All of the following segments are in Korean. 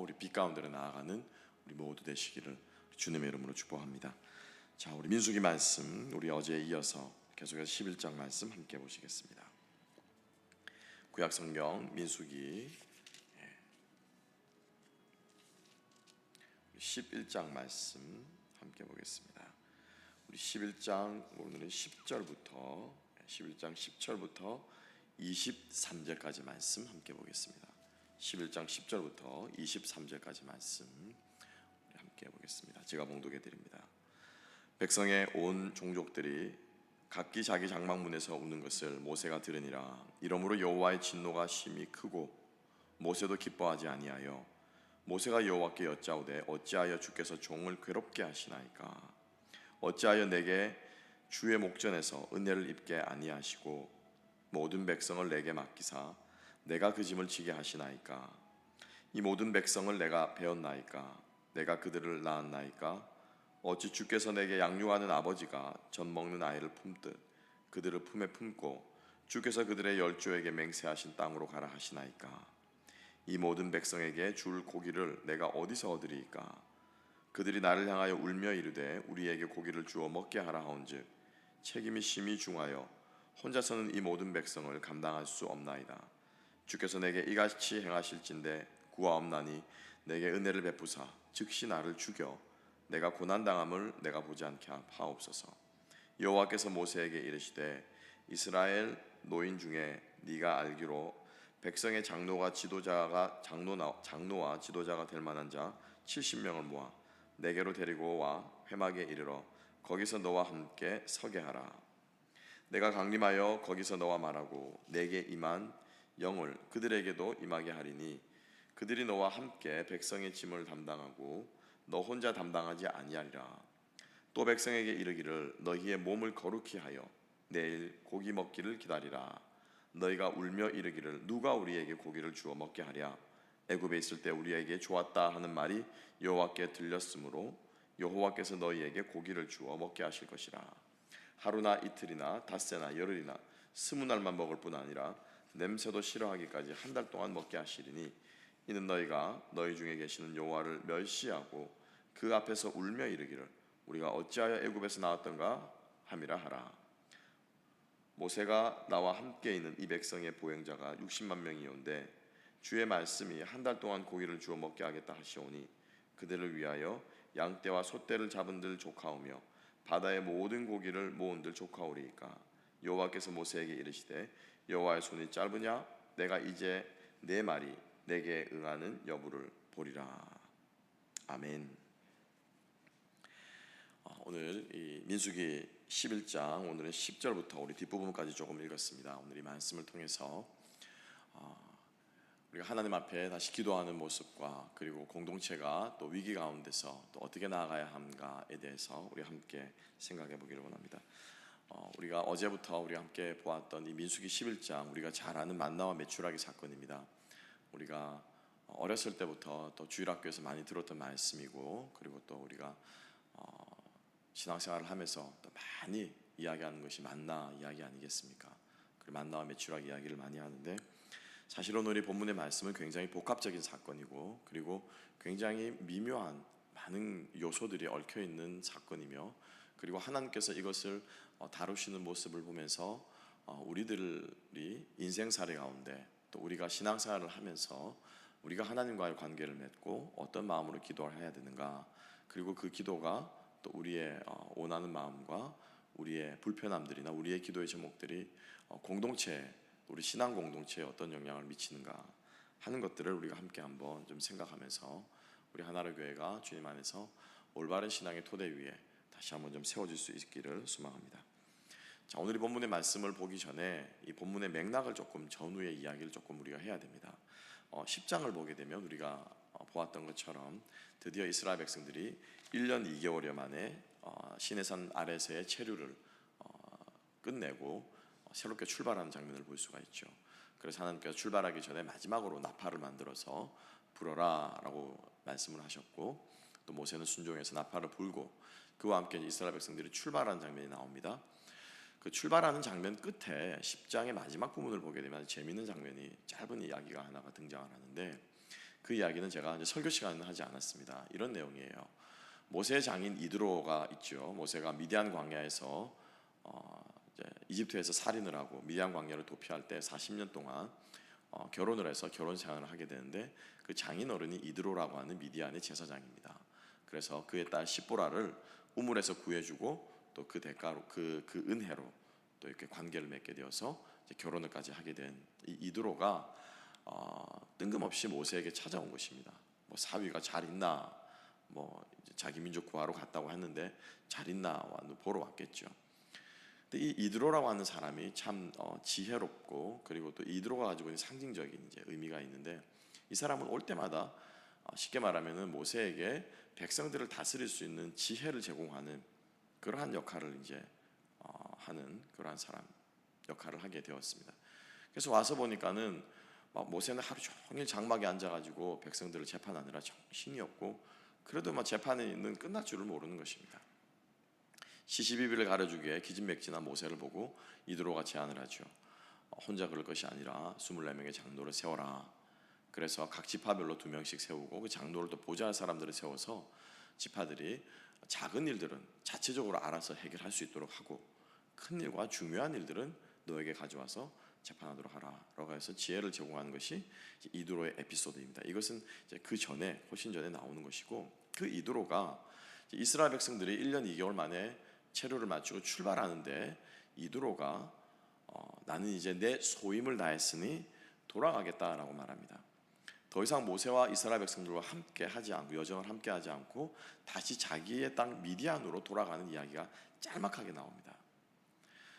우리 빛 가운데로 나아가는 우리 모두 되시기를 주님의 이름으로 축복합니다. 자, 우리 민수기 말씀, 우리 어제에 이어서 계속해서 11장 말씀 함께 보시겠습니다. 구약 성경 민수기 11장 말씀 함께 보겠습니다. 우리 11장 오늘은 10절부터 23절까지 말씀 함께 보겠습니다. 11장 10절부터 23절까지 말씀 함께 보겠습니다. 제가 봉독해 드립니다. 백성의 온 종족들이 각기 자기 장막문에서 우는 것을 모세가 들으니라. 이러므로 여호와의 진노가 심히 크고 모세도 기뻐하지 아니하여 모세가 여호와께 여짜오되 어찌하여 주께서 종을 괴롭게 하시나이까? 어찌하여 내게 주의 목전에서 은혜를 입게 아니하시고 모든 백성을 내게 맡기사 내가 그 짐을 지게 하시나이까? 이 모든 백성을 내가 배웠나이까? 내가 그들을 낳았나이까? 어찌 주께서 내게 양육하는 아버지가 젖 먹는 아이를 품듯 그들을 품에 품고 주께서 그들의 열조에게 맹세하신 땅으로 가라 하시나이까? 이 모든 백성에게 줄 고기를 내가 어디서 얻으리이까? 그들이 나를 향하여 울며 이르되 우리에게 고기를 주어 먹게 하라 하온즉 책임이 심히 중하여 혼자서는 이 모든 백성을 감당할 수 없나이다. 주께서 내게 이같이 행하실진대 구하옵나니 내게 은혜를 베푸사 즉시 나를 죽여 내가 고난당함을 내가 보지 않게 하옵소서. 여호와께서 모세에게 이르시되 이스라엘 노인 중에 네가 알기로 백성의 장로와 지도자가 될 만한 자 70명을 모아 내게로 데리고 와 회막에 이르러 거기서 너와 함께 서게 하라. 내가 강림하여 거기서 너와 말하고 내게 임한 영을 그들에게도 임하게 하리니 그들이 너와 함께 백성의 짐을 담당하고 너 혼자 담당하지 아니하리라. 또 백성에게 이르기를 너희의 몸을 거룩히 하여 내일 고기 먹기를 기다리라. 너희가 울며 이르기를 누가 우리에게 고기를 주어 먹게 하랴? 애굽에 있을 때 우리에게 좋았다 하는 말이 여호와께 들렸으므로 여호와께서 너희에게 고기를 주어 먹게 하실 것이라. 하루나 이틀이나 닷새나 열흘이나 20날만 먹을 뿐 아니라 냄새도 싫어하기까지 한 달 동안 먹게 하시리니 이는 너희가 너희 중에 계시는 여호와를 멸시하고 그 앞에서 울며 이르기를 우리가 어찌하여 애굽에서 나왔던가 함이라 하라. 모세가 나와 함께 있는 이 백성의 보행자가 60만 명이온데 주의 말씀이 한 달 동안 고기를 주어 먹게 하겠다 하시오니 그들을 위하여 양떼와 소떼를 잡은들 조카오며 바다의 모든 고기를 모은들 조카오리이까? 여호와께서 모세에게 이르시되 여호와의 손이 짧으냐? 내가 이제 내 말이 내게 응하는 여부를 보리라. 아멘. 오늘 이 민수기 11장 오늘은 10절부터 우리 뒷부분까지 조금 읽었습니다. 오늘 이 말씀을 통해서 우리가 하나님 앞에 다시 기도하는 모습과 그리고 공동체가 또 위기 가운데서 또 어떻게 나아가야 하는가에 대해서 우리 함께 생각해 보기를 원합니다. 우리가 어제부터 우리 함께 보았던 이 민수기 11장 우리가 잘 아는 만나와 메추라기 사건입니다. 우리가 어렸을 때부터 또 주일학교에서 많이 들었던 말씀이고 그리고 또 우리가 신앙생활을 하면서 또 많이 이야기하는 것이 만나 이야기 아니겠습니까? 그리고 만나와 메추라기 이야기를 많이 하는데 사실은 우리 본문의 말씀은 굉장히 복합적인 사건이고 그리고 굉장히 미묘한 많은 요소들이 얽혀있는 사건이며 그리고 하나님께서 이것을 다루시는 모습을 보면서 우리들이 인생살이 가운데 또 우리가 신앙생활을 하면서 우리가 하나님과의 관계를 맺고 어떤 마음으로 기도를 해야 되는가 그리고 그 기도가 또 우리의 원하는 마음과 우리의 불편함들이나 우리의 기도의 제목들이 공동체 우리 신앙 공동체에 어떤 영향을 미치는가 하는 것들을 우리가 함께 한번 좀 생각하면서 우리 하나로 교회가 주님 안에서 올바른 신앙의 토대 위에 다시 한번 좀 세워질 수 있기를 소망합니다. 자, 오늘 이 본문의 말씀을 보기 전에 이 본문의 맥락을 조금 전후의 이야기를 조금 우리가 해야 됩니다. 10장을 보게 되면 우리가 보았던 것처럼 드디어 이스라엘 백성들이 1년 2개월여 만에 시내산 아래서의 체류를 끝내고 새롭게 출발하는 장면을 볼 수가 있죠. 그래서 하나님께서 출발하기 전에 마지막으로 나팔을 만들어서 불어라 라고 말씀을 하셨고 또 모세는 순종해서 나팔을 불고 그와 함께 이스라엘 백성들이 출발하는 장면이 나옵니다. 그 출발하는 장면 끝에 10장의 마지막 부분을 보게 되면 재미있는 장면이 짧은 이야기가 하나가 등장을 하는데 그 이야기는 제가 이제 설교 시간에는 하지 않았습니다. 이런 내용이에요. 모세의 장인 이드로가 있죠. 모세가 미디안 광야에서 이제 이집트에서 살인을 하고 미디안 광야를 도피할 때 40년 동안 결혼을 해서 결혼 생활을 하게 되는데, 그 장인 어른이 이드로라고 하는 미디안의 제사장입니다. 그래서 그의 딸 시보라를 우물에서 구해주고 또 그 대가로 그 은혜로 또 이렇게 관계를 맺게 되어서 이제 결혼을까지 하게 된 이 이드로가 뜬금없이 모세에게 찾아온 것입니다. 뭐 사위가 잘 있나, 뭐 이제 자기 민족 구하러 갔다고 했는데 잘 있나 보러 왔겠죠. 근데 이 이드로라고 하는 사람이 참 지혜롭고, 그리고 또 이드로가 가지고 있는 상징적인 이제 의미가 있는데, 이 사람은 올 때마다 쉽게 말하면은 모세에게 백성들을 다스릴 수 있는 지혜를 제공하는 그러한 역할을 이제 하는 그러한 사람 역할을 하게 되었습니다. 그래서 와서 보니까는 막 모세는 하루 종일 장막에 앉아가지고 백성들을 재판하느라 정신이 없고, 그래도 막 재판은 끝날 줄을 모르는 것입니다. 시시비비를 가려주기 위해 기진맥진한 모세를 보고 이드로가 제안을 하죠. 혼자 그럴 것이 아니라 24명의 장로를 세워라. 그래서 각 지파별로 2명씩 세우고 그 장로를 또 보좌할 사람들을 세워서 지파들이 작은 일들은 자체적으로 알아서 해결할 수 있도록 하고, 큰 일과 중요한 일들은 너에게 가져와서 재판하도록 하라 라고 해서 지혜를 제공하는 것이 이드로의 에피소드입니다. 이것은 이제 그 전에, 훨씬 전에 나오는 것이고, 그 이드로가 이스라엘 백성들이 1년 2개월 만에 체류를 마치고 출발하는데, 이드로가 나는 이제 내 소임을 다했으니 돌아가겠다라고 말합니다. 더 이상 모세와 이스라엘 백성들과 함께 하지 않고, 여정을 함께 하지 않고 다시 자기의 땅 미디안으로 돌아가는 이야기가 짤막하게 나옵니다.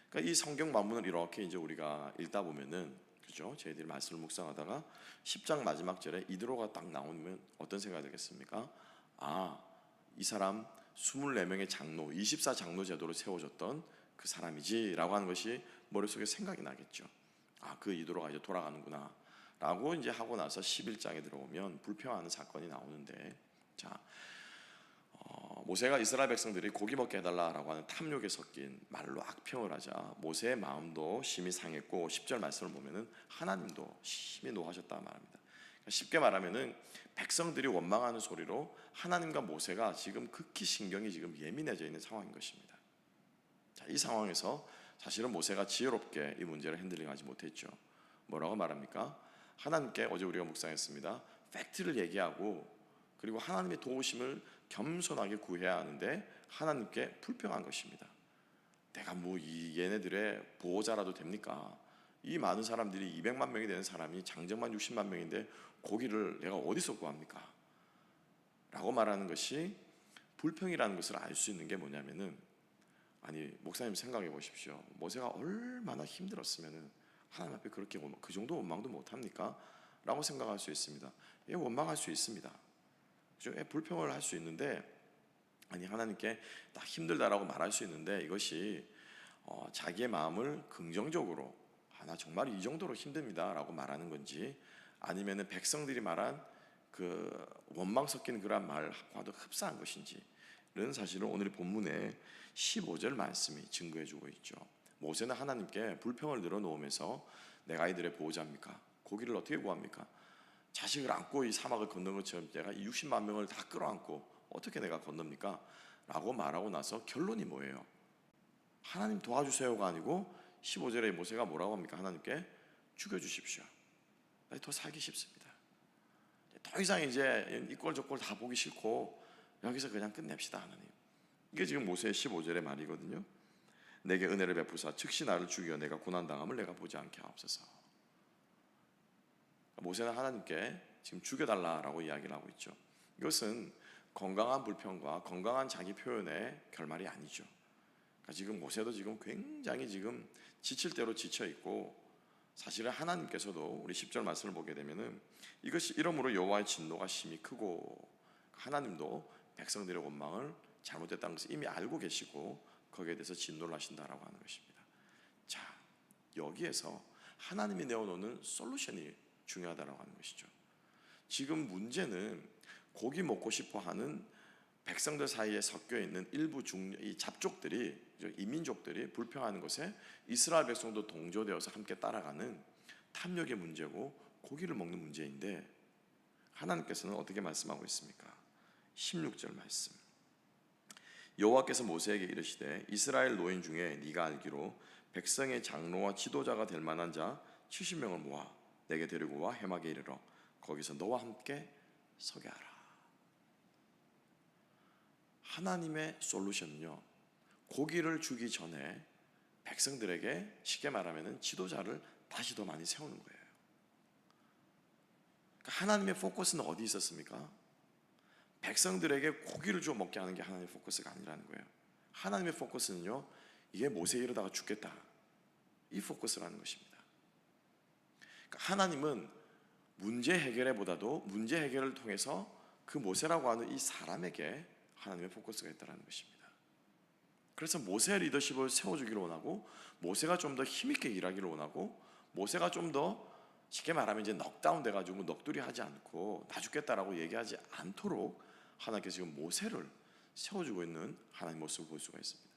그러니까 이 성경 만문을 이렇게 이제 우리가 읽다 보면은, 그죠? 저희들이 말씀을 묵상하다가 10장 마지막 절에 이드로가 딱 나오면 어떤 생각이 들겠습니까? 이 사람 24명의 장로, 24장로 제도를 세워줬던 그 사람이지라고 하는 것이 머릿속에 생각이 나겠죠. 그 이드로가 이제 돌아가는구나 라고 이제 하고 나서 11장에 들어오면 불평하는 사건이 나오는데, 모세가 이스라엘 백성들이 고기 먹게 해달라라고 하는 탐욕에 섞인 말로 악평을 하자 모세의 마음도 심히 상했고, 10절 말씀을 보면은 하나님도 심히 노하셨다 말합니다. 쉽게 말하면은 백성들이 원망하는 소리로 하나님과 모세가 지금 극히 신경이 지금 예민해져 있는 상황인 것입니다. 이 상황에서 사실은 모세가 지혜롭게 이 문제를 핸들링하지 못했죠. 뭐라고 말합니까? 하나님께, 어제 우리가 묵상했습니다, 팩트를 얘기하고 그리고 하나님의 도우심을 겸손하게 구해야 하는데 하나님께 불평한 것입니다. 내가 뭐 얘네들의 보호자라도 됩니까? 이 많은 사람들이 200만 명이 되는 사람이 장정만 60만 명인데 고기를 내가 어디서 구합니까? 라고 말하는 것이 불평이라는 것을 알 수 있는 게 뭐냐면은, 목사님 생각해 보십시오. 모세가 얼마나 힘들었으면은 하나님 앞에 그렇게 그 정도 원망도 못합니까? 라고 생각할 수 있습니다. 원망할 수 있습니다. 불평을 할 수 있는데, 하나님께 나 힘들다라고 말할 수 있는데, 이것이 자기의 마음을 긍정적으로 나 정말 이 정도로 힘듭니다 라고 말하는 건지, 아니면은 백성들이 말한 그 원망 섞인 그런 말과도 흡사한 것인지는 사실은 오늘 본문의 15절 말씀이 증거해주고 있죠. 모세는 하나님께 불평을 늘어놓으면서 내가 이들의 보호자입니까? 고기를 어떻게 구합니까? 자식을 안고 이 사막을 건넌 것처럼 내가 이 60만 명을 다 끌어안고 어떻게 내가 건넙니까? 라고 말하고 나서 결론이 뭐예요? 하나님 도와주세요가 아니고 15절에 모세가 뭐라고 합니까? 하나님께 죽여주십시오. 나 더 살기 쉽습니다. 더 이상 이제 이꼴저꼴 다 보기 싫고 여기서 그냥 끝냅시다 하나님. 이게 지금 모세의 15절의 말이거든요. 내게 은혜를 베푸사 즉시 나를 죽여 내가 고난당함을 내가 보지 않게 하옵소서. 모세는 하나님께 지금 죽여달라라고 이야기를 하고 있죠. 이것은 건강한 불평과 건강한 자기 표현의 결말이 아니죠. 그러니까 지금 모세도 지금 굉장히 지금 지칠 대로 지쳐 있고, 사실은 하나님께서도 우리 10절 말씀을 보게 되면은 이것이 이러므로 여호와의 진노가 심히 크고, 하나님도 백성들의 원망을 잘못됐다는 것을 이미 알고 계시고 거기에 대해서 진노를 하신다라고 하는 것입니다. 여기에서 하나님이 내어놓는 솔루션이 중요하다라고 하는 것이죠. 지금 문제는 고기 먹고 싶어하는 백성들 사이에 섞여 있는 일부 이 잡족들이, 이민족들이 불평하는 것에 이스라엘 백성도 동조되어서 함께 따라가는 탐욕의 문제고 고기를 먹는 문제인데, 하나님께서는 어떻게 말씀하고 있습니까? 16절 말씀. 여호와께서 모세에게 이르시되 이스라엘 노인 중에 네가 알기로 백성의 장로와 지도자가 될 만한 자 70명을 모아 내게 데리고 와 해막에 이르러 거기서 너와 함께 서게 하라. 하나님의 솔루션은요, 고기를 주기 전에 백성들에게 쉽게 말하면 지도자를 다시 더 많이 세우는 거예요. 그러니까 하나님의 포커스는 어디 있었습니까? 백성들에게 고기를 주어 먹게 하는 게 하나님의 포커스가 아니라는 거예요. 하나님의 포커스는요, 이게 모세 이러다가 죽겠다, 이 포커스라는 것입니다. 그러니까 하나님은 문제 해결보다도 문제 해결을 통해서 그 모세라고 하는 이 사람에게 하나님의 포커스가 있다는 것입니다. 그래서 모세의 리더십을 세워주기를 원하고, 모세가 좀 더 힘있게 일하기를 원하고, 모세가 좀 더 쉽게 말하면 이제 넉다운 돼가지고 넋두리 하지 않고 나 죽겠다라고 얘기하지 않도록 하나님께서 지금 모세를 세워주고 있는 하나님의 모습을 볼 수가 있습니다.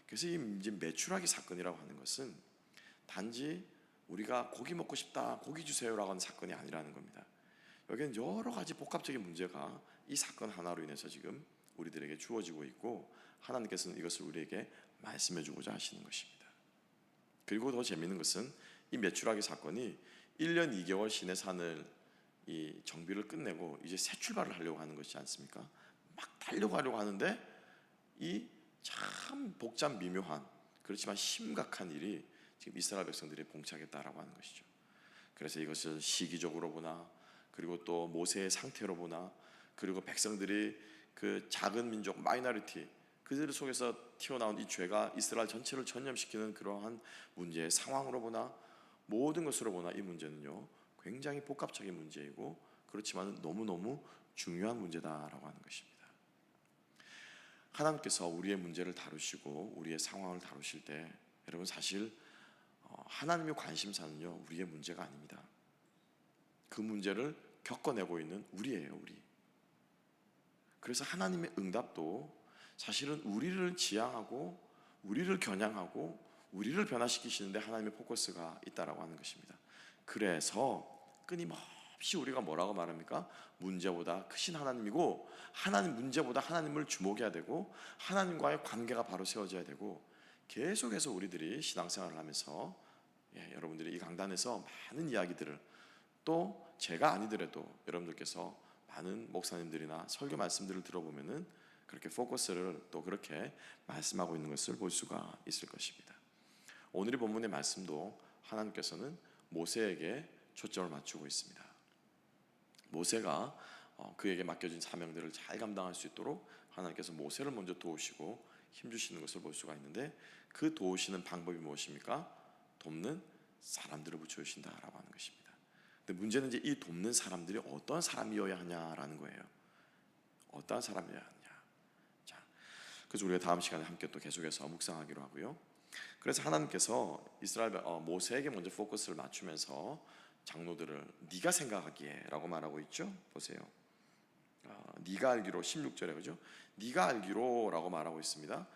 그래서 이 이제 메추라기 사건이라고 하는 것은 단지 우리가 고기 먹고 싶다, 고기 주세요라고 하는 사건이 아니라는 겁니다. 여기는 여러 가지 복합적인 문제가 이 사건 하나로 인해서 지금 우리들에게 주어지고 있고, 하나님께서는 이것을 우리에게 말씀해 주고자 하시는 것입니다. 그리고 더 재미있는 것은 이 메추라기 사건이 1년 2개월 시내 산을 이 정비를 끝내고 이제 새 출발을 하려고 하는 것이지 않습니까? 막 달려가려고 하는데 이 참 복잡 미묘한, 그렇지만 심각한 일이 지금 이스라엘 백성들이 봉착했다라고 하는 것이죠. 그래서 이것을 시기적으로 보나, 그리고 또 모세의 상태로 보나, 그리고 백성들이 그 작은 민족 마이너리티, 그들 속에서 튀어나온 이 죄가 이스라엘 전체를 전염시키는 그러한 문제의 상황으로 보나, 모든 것으로 보나 이 문제는요 굉장히 복합적인 문제이고, 그렇지만 너무너무 중요한 문제다라고 하는 것입니다. 하나님께서 우리의 문제를 다루시고 우리의 상황을 다루실 때, 여러분 사실 하나님의 관심사는요 우리의 문제가 아닙니다. 그 문제를 겪어내고 있는 우리예요, 우리. 그래서 하나님의 응답도 사실은 우리를 지향하고 우리를 겨냥하고 우리를 변화시키시는데 하나님의 포커스가 있다라고 하는 것입니다. 그래서 끊임없이 우리가 뭐라고 말합니까? 문제보다 크신 하나님이고, 하나님 문제보다 하나님을 주목해야 되고, 하나님과의 관계가 바로 세워져야 되고, 계속해서 우리들이 신앙생활을 하면서 여러분들이 이 강단에서 많은 이야기들을, 또 제가 아니더라도 여러분들께서 많은 목사님들이나 설교 말씀들을 들어보면은 그렇게 포커스를 또 그렇게 말씀하고 있는 것을 볼 수가 있을 것입니다. 오늘의 본문의 말씀도 하나님께서는 모세에게 초점을 맞추고 있습니다. 모세가 그에게 맡겨진 사명들을 잘 감당할 수 있도록 하나님께서 모세를 먼저 도우시고 힘주시는 것을 볼 수가 있는데, 그 도우시는 방법이 무엇입니까? 돕는 사람들을 붙여주신다라고 하는 것입니다. 근데 문제는 이제 이 돕는 사람들이 어떤 사람이어야 하냐라는 거예요. 어떤 사람이어야 하냐. 자, 그래서 우리가 다음 시간에 함께 또 계속해서 묵상하기로 하고요. 그래서 하나님께서 이스라엘 모세에게 먼저 포커스를 맞추면서 장로들을 네가 생각하기에라고 말하고 있죠. 보세요. 네가 알기로 16절에 그죠? 네가 알기로라고 말하고 있습니다.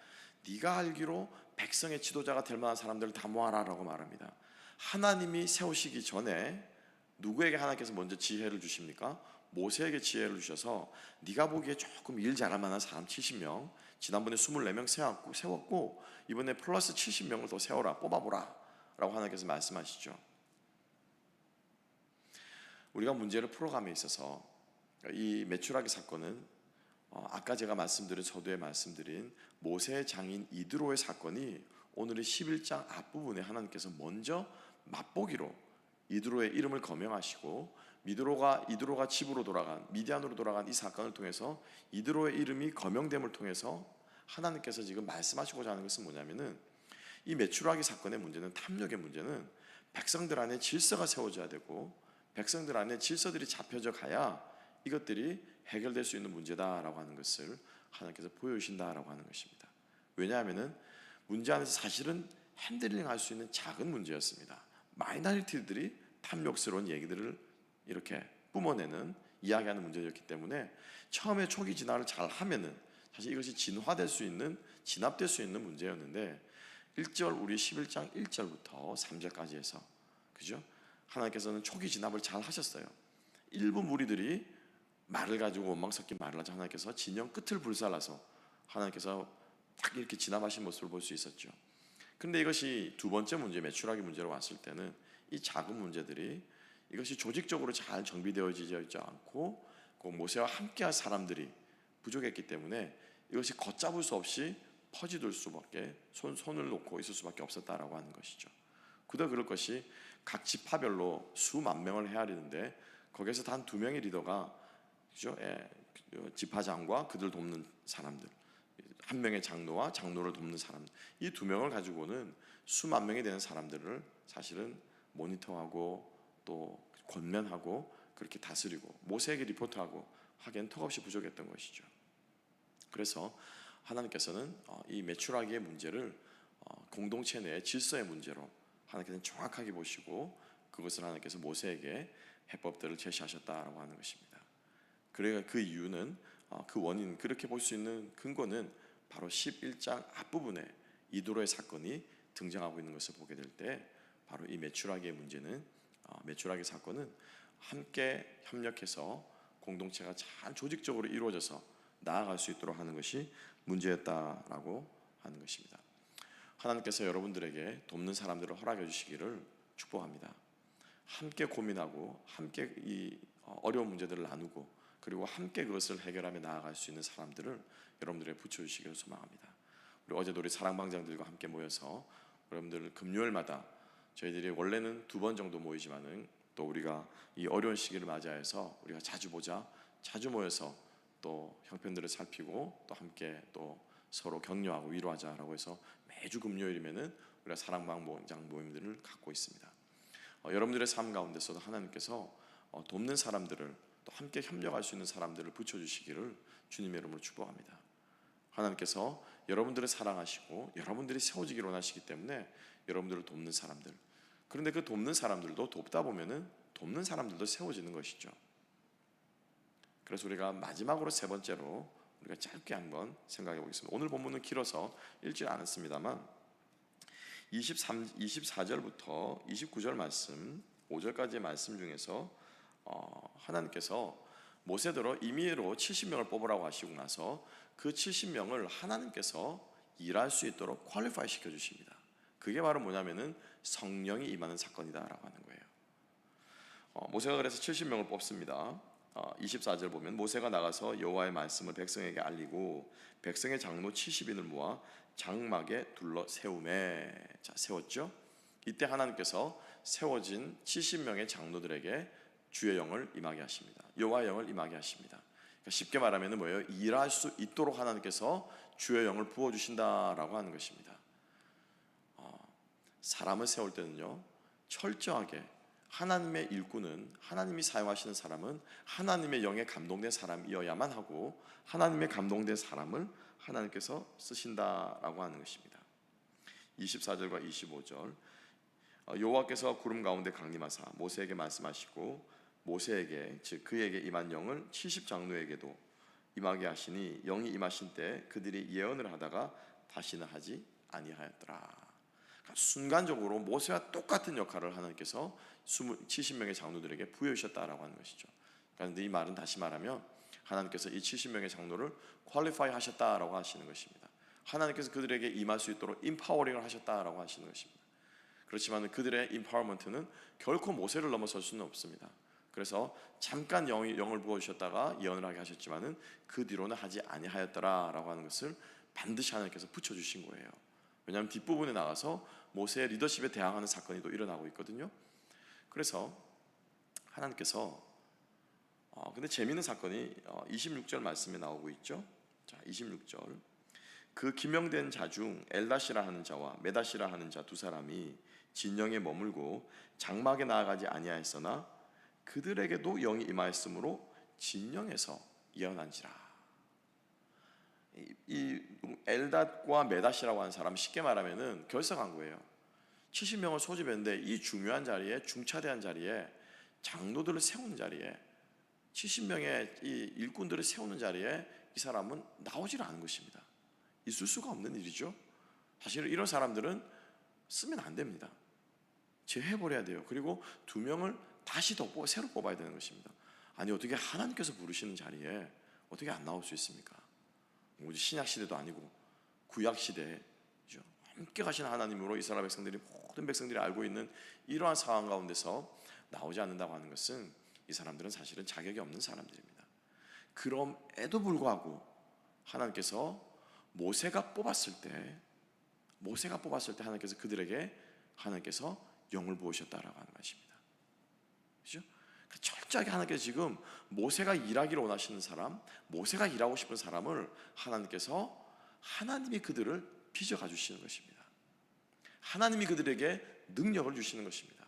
네가 알기로 백성의 지도자가 될 만한 사람들을 다 모아라라고 말합니다. 하나님이 세우시기 전에 누구에게 하나님께서 먼저 지혜를 주십니까? 모세에게 지혜를 주셔서 네가 보기에 조금 일 잘할 만한 사람 70명, 지난번에 24명 세웠고 이번에 플러스 70명을 더 세워라, 뽑아보라 라고 하나님께서 말씀하시죠. 우리가 문제를 풀어감에 있어서 이 메추라기 사건은 아까 제가 말씀드린, 서두에 말씀드린 모세의 장인 이드로의 사건이 오늘의 11장 앞부분에 하나님께서 먼저 맛보기로 이드로의 이름을 거명하시고, 이드로가 집으로 돌아간, 미디안으로 돌아간 이 사건을 통해서 이드로의 이름이 거명됨을 통해서 하나님께서 지금 말씀하시고자 하는 것은 뭐냐면은, 이 메추라기 사건의 문제는, 탐욕의 문제는 백성들 안에 질서가 세워져야 되고 백성들 안에 질서들이 잡혀져 가야 이것들이 해결될 수 있는 문제다라고 하는 것을 하나님께서 보여주신다라고 하는 것입니다. 왜냐하면은 문제 안에서 사실은 핸들링 할 수 있는 작은 문제였습니다. 마이너리티들이 탐욕스러운 얘기들을 이렇게 뿜어내는, 이야기하는 문제였기 때문에 처음에 초기 진화를 잘 하면은 사실 이것이 진화될 수 있는, 진압될 수 있는 문제였는데, 1절, 우리 11장 1절부터 3절까지 해서 그죠? 하나님께서는 초기 진압을 잘 하셨어요. 일부 무리들이 말을 가지고 원망 섞인 말을 하자 하나님께서 진영 끝을 불살라서 하나님께서 딱 이렇게 진압하신 모습을 볼 수 있었죠. 그런데 이것이 두 번째 문제, 매출하기 문제로 왔을 때는 이 작은 문제들이 이것이 조직적으로 잘 정비되어지지 않고 그 모세와 함께할 사람들이 부족했기 때문에 이것이 걷잡을 수 없이 퍼지들 수밖에 손을 놓고 있을 수밖에 없었다라고 하는 것이죠. 그도 그럴 것이 각 지파별로 수만 명을 헤아리는데 거기에서 단 2명의 리더가 그죠? 지파장과 그들 돕는 사람들, 한 명의 장로와 장로를 돕는 사람, 이 2명을 가지고는 수만 명이 되는 사람들을 사실은 모니터하고 또 권면하고 그렇게 다스리고 모세에게 리포트하고 하기엔 턱없이 부족했던 것이죠. 그래서 하나님께서는 이 매출하기의 문제를 공동체 내의 질서의 문제로 하나님께서는 정확하게 보시고 그것을 하나님께서 모세에게 해법들을 제시하셨다라고 하는 것입니다. 그러니까 그 이유는 그 원인, 그렇게 볼 수 있는 근거는 바로 11장 앞부분에 이도로의 사건이 등장하고 있는 것을 보게 될 때 바로 이 매출하기의 문제는 매출하기 사건은 함께 협력해서 공동체가 잘 조직적으로 이루어져서 나아갈 수 있도록 하는 것이 문제였다라고 하는 것입니다. 하나님께서 여러분들에게 돕는 사람들을 허락해 주시기를 축복합니다. 함께 고민하고 함께 이 어려운 문제들을 나누고 그리고 함께 그것을 해결하며 나아갈 수 있는 사람들을 여러분들에게 붙여주시기를 소망합니다. 어제도 우리 사랑방장들과 함께 모여서 여러분들 금요일마다 저희들이 원래는 2번 정도 모이지만은 또 우리가 이 어려운 시기를 맞이해서 우리가 자주 보자, 자주 모여서 또 형편들을 살피고 또 함께 또 서로 격려하고 위로하자라고 해서 매주 금요일이면은 우리가 사랑방장 모임들을 갖고 있습니다. 여러분들의 삶 가운데서도 하나님께서 돕는 사람들을 또 함께 협력할 수 있는 사람들을 붙여주시기를 주님의 이름으로 축복합니다. 하나님께서 여러분들을 사랑하시고 여러분들이 세워지기를 원하시기 때문에 여러분들을 돕는 사람들, 그런데 그 돕는 사람들도 돕다 보면은 돕는 사람들도 세워지는 것이죠. 그래서 우리가 마지막으로 3번째로 우리가 짧게 한번 생각해 보겠습니다. 오늘 본문은 길어서 읽지 않았습니다만 24절부터 29절 말씀, 5절까지의 말씀 중에서 하나님께서 모세대로 임의로 70명을 뽑으라고 하시고 나서 그 70명을 하나님께서 일할 수 있도록 퀄리파이 시켜주십니다. 그게 바로 뭐냐면은 성령이 임하는 사건이다라고 하는 거예요. 모세가 그래서 70명을 뽑습니다. 24절 보면 모세가 나가서 여호와의 말씀을 백성에게 알리고 백성의 장로 70인을 모아 장막에 둘러 세우매. 자, 세웠죠. 이때 하나님께서 세워진 70명의 장로들에게 주의 영을 임하게 하십니다. 여호와의 영을 임하게 하십니다. 그러니까 쉽게 말하면 뭐예요? 일할 수 있도록 하나님께서 주의 영을 부어주신다라고 하는 것입니다. 사람을 세울 때는요, 철저하게 하나님의 일꾼은, 하나님이 사용하시는 사람은 하나님의 영에 감동된 사람이어야만 하고 하나님의 감동된 사람을 하나님께서 쓰신다라고 하는 것입니다. 24절과 25절 여호와께서 구름 가운데 강림하사 모세에게 말씀하시고 모세에게 즉 그에게 임한 영을 70장로에게도 임하게 하시니 영이 임하신 때 그들이 예언을 하다가 다시는 하지 아니하였더라. 순간적으로 모세와 똑같은 역할을 하나님께서 70명의 장로들에게 부여주셨다라고 하는 것이죠. 그런데 이 말은 다시 말하면 하나님께서 이 70명의 장로를 퀄리파이 하셨다라고 하시는 것입니다. 하나님께서 그들에게 임할 수 있도록 임파워링을 하셨다라고 하시는 것입니다. 그렇지만 그들의 임파워먼트는 결코 모세를 넘어설 수는 없습니다. 그래서 잠깐 영을 부어주셨다가 예언을 하게 하셨지만은 그 뒤로는 하지 아니하였더라라고 하는 것을 반드시 하나님께서 붙여주신 거예요. 왜냐하면 뒷부분에 나가서 모세의 리더십에 대항하는 사건이 또 일어나고 있거든요. 그래서 하나님께서 근데 재미있는 사건이 26절 말씀에 나오고 있죠. 자, 26절 그 기명된 자 중 엘다시라 하는 자와 메다시라 하는 자 2사람이 진영에 머물고 장막에 나아가지 아니하였으나 그들에게도 영이 임하였으므로 진영에서 예언한지라. 이 엘닷과 메닷이라고 하는 사람 쉽게 말하면은 결석한 거예요. 70명을 소집했는데 이 중요한 자리에, 중차대한 자리에, 장로들을 세우는 자리에, 70명의 이 일꾼들을 세우는 자리에 이 사람은 나오질 않은 것입니다. 있을 수가 없는 일이죠. 사실 이런 사람들은 쓰면 안 됩니다. 제해버려야 돼요. 그리고 2명을 다시 더 새로 뽑아야 되는 것입니다. 아니 어떻게 하나님께서 부르시는 자리에 어떻게 안 나올 수 있습니까? 신약 시대도 아니고 구약 시대에 함께 가시는 하나님으로 이스라엘 백성들이, 모든 백성들이 알고 있는 이러한 상황 가운데서 나오지 않는다고 하는 것은 이 사람들은 사실은 자격이 없는 사람들입니다. 그럼에도 불구하고 하나님께서 모세가 뽑았을 때 하나님께서 그들에게 영을 부으셨다라고 하는 것입니다. 그렇죠? 철저하게 하나님께서 지금 모세가 일하기를 원하시는 사람, 모세가 일하고 싶은 사람을 하나님이 그들을 빚어가 주시는 것입니다. 하나님이 그들에게 능력을 주시는 것입니다.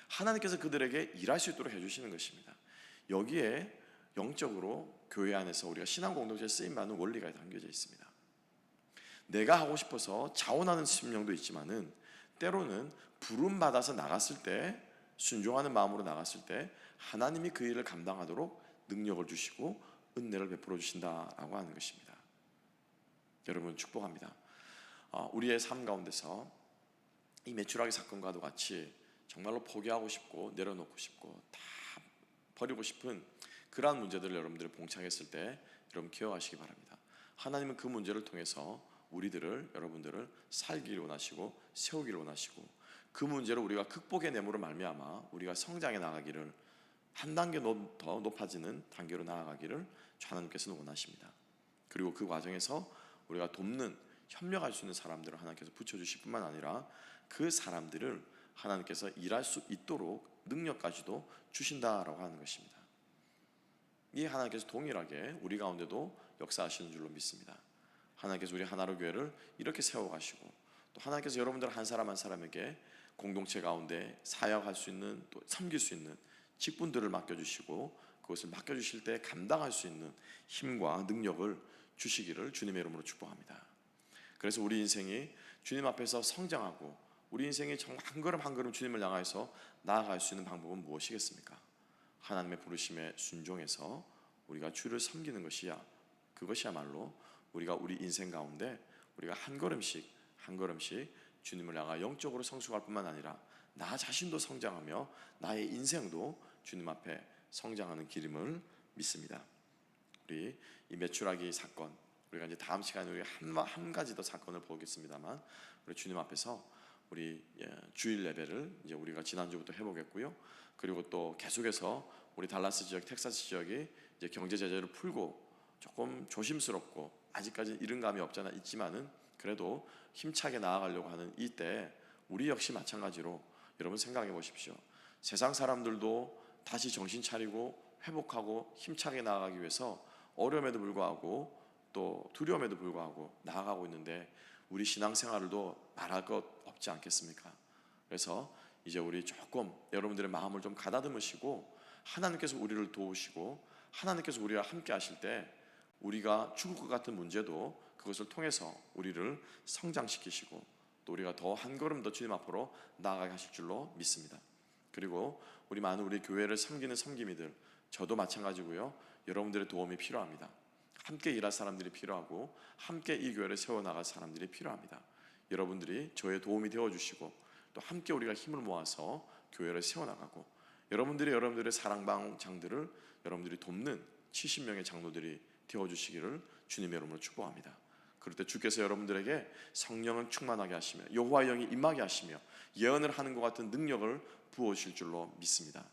하나님께서 그들에게 일할 수 있도록 해주시는 것입니다. 여기에 영적으로 교회 안에서 우리가 신앙 공동체에 쓰임받는 원리가 담겨져 있습니다. 내가 하고 싶어서 자원하는 심령도 있지만은 때로는 부름받아서 나갔을 때, 순종하는 마음으로 나갔을 때 하나님이 그 일을 감당하도록 능력을 주시고 은혜를 베풀어 주신다라고 하는 것입니다. 여러분 축복합니다. 우리의 삶 가운데서 이 메추라기 사건과도 같이 정말로 포기하고 싶고 내려놓고 싶고 다 버리고 싶은 그러한 문제들을 여러분들이 봉착했을 때 여러분 기억하시기 바랍니다. 하나님은 그 문제를 통해서 여러분들을 살기를 원하시고 세우기를 원하시고, 그 문제를 우리가 극복의 내모로 말미암아 우리가 성장해 나가기를, 한 단계 더 높아지는 단계로 나아가기를 하나님께서는 원하십니다. 그리고 그 과정에서 우리가 돕는, 협력할 수 있는 사람들을 하나님께서 붙여주실 뿐만 아니라 그 사람들을 하나님께서 일할 수 있도록 능력까지도 주신다라고 하는 것입니다. 이 하나님께서 동일하게 우리 가운데도 역사하시는 줄로 믿습니다. 하나님께서 우리 하나로 교회를 이렇게 세워가시고, 또 하나님께서 여러분들 한 사람 한 사람에게 공동체 가운데 사역할 수 있는, 또 섬길 수 있는 직분들을 맡겨주시고, 그것을 맡겨주실 때 감당할 수 있는 힘과 능력을 주시기를 주님의 이름으로 축복합니다. 그래서 우리 인생이 주님 앞에서 성장하고, 우리 인생이 정말 한 걸음 한 걸음 주님을 향해서 나아갈 수 있는 방법은 무엇이겠습니까? 하나님의 부르심에 순종해서 우리가 주를 섬기는 그것이야말로 우리가 우리 인생 가운데 우리가 한 걸음씩 주님을 향하 영적으로 성숙할 뿐만 아니라 나 자신도 성장하며 나의 인생도 주님 앞에 성장하는 길임을 믿습니다. 우리 이 메추라기 사건, 우리가 이제 다음 시간에 우리 한 가지 더 사건을 보겠습니다만, 우리 주님 앞에서 우리 주일 예배를 이제 우리가 지난주부터 해보겠고요. 그리고 또 계속해서 우리 달라스 지역, 텍사스 지역이 이제 경제 제재를 풀고 조금 조심스럽고 아직까지 이른 감이 있지만은 그래도 힘차게 나아가려고 하는 이때 우리 역시 마찬가지로 여러분 생각해 보십시오. 세상 사람들도 다시 정신 차리고 회복하고 힘차게 나아가기 위해서 어려움에도 불구하고 또 두려움에도 불구하고 나아가고 있는데, 우리 신앙생활도 말할 것 없지 않겠습니까? 그래서 이제 우리 조금 여러분들의 마음을 좀 가다듬으시고, 하나님께서 우리를 도우시고 하나님께서 우리와 함께 하실 때 우리가 죽을 것 같은 문제도 그것을 통해서 우리를 성장시키시고, 또 우리가 더 한 걸음 더 주님 앞으로 나아가게 하실 줄로 믿습니다. 그리고 우리 교회를 섬기는 섬김이들, 저도 마찬가지고요. 여러분들의 도움이 필요합니다. 함께 일할 사람들이 필요하고 함께 이 교회를 세워나갈 사람들이 필요합니다. 여러분들이 저의 도움이 되어주시고, 또 함께 우리가 힘을 모아서 교회를 세워나가고, 여러분들의 사랑방장들을 여러분들이 돕는 70명의 장로들이 되어주시기를 주님의 이름으로 축복합니다. 그럴 때 주께서 여러분들에게 성령을 충만하게 하시며 여호와의 영이 임하게 하시며 예언을 하는 것 같은 능력을 부어주실 줄로 믿습니다.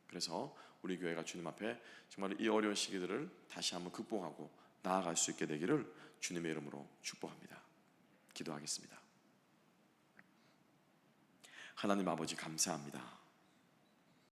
그래서 우리 교회가 주님 앞에 정말 이 어려운 시기들을 다시 한번 극복하고 나아갈 수 있게 되기를 주님의 이름으로 축복합니다. 기도하겠습니다. 하나님 아버지 감사합니다.